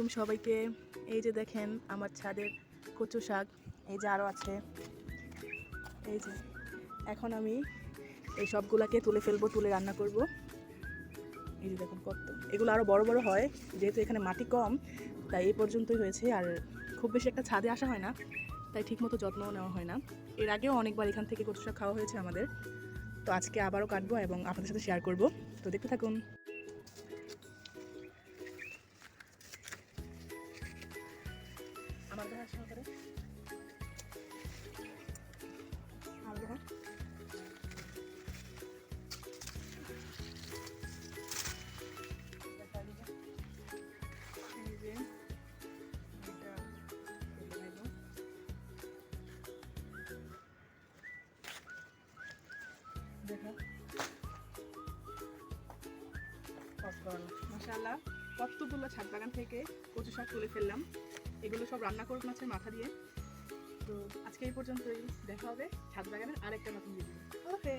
আলাইকুম সবাইকে। এই যে দেখেন আমার ছাদের কচু শাক, এই যে আরও আছে। এই যে এখন আমি এই সবগুলাকে তুলে ফেলবো, তুলে রান্না করব। এই যে দেখুন কত, এগুলো আরও বড় বড় হয়, যেহেতু এখানে মাটি কম তাই এই পর্যন্তই হয়েছে। আর খুব বেশি একটা ছাদে আসা হয় না, তাই ঠিকমতো যত্নও নেওয়া হয় না। এর আগেও অনেকবার এখান থেকে কচু শাক খাওয়া হয়েছে আমাদের। তো আজকে আবারও কাটবো এবং আপনাদের সাথে শেয়ার করব। তো দেখতে থাকুন। আমার দেখা সহকারে আর দেখা এই যে এটা দেখা মাশাআল্লাহ, কতগুলো ছাদ বাগান থেকে কচু শাক তুলে ফেললাম। এগুলো সব রান্না করব মাছের মাথা দিয়ে। তো আজকে এই পর্যন্তই, দেখা হবে ছাদ বাগানের আরেকটা নতুন ভিডিও। ওকে।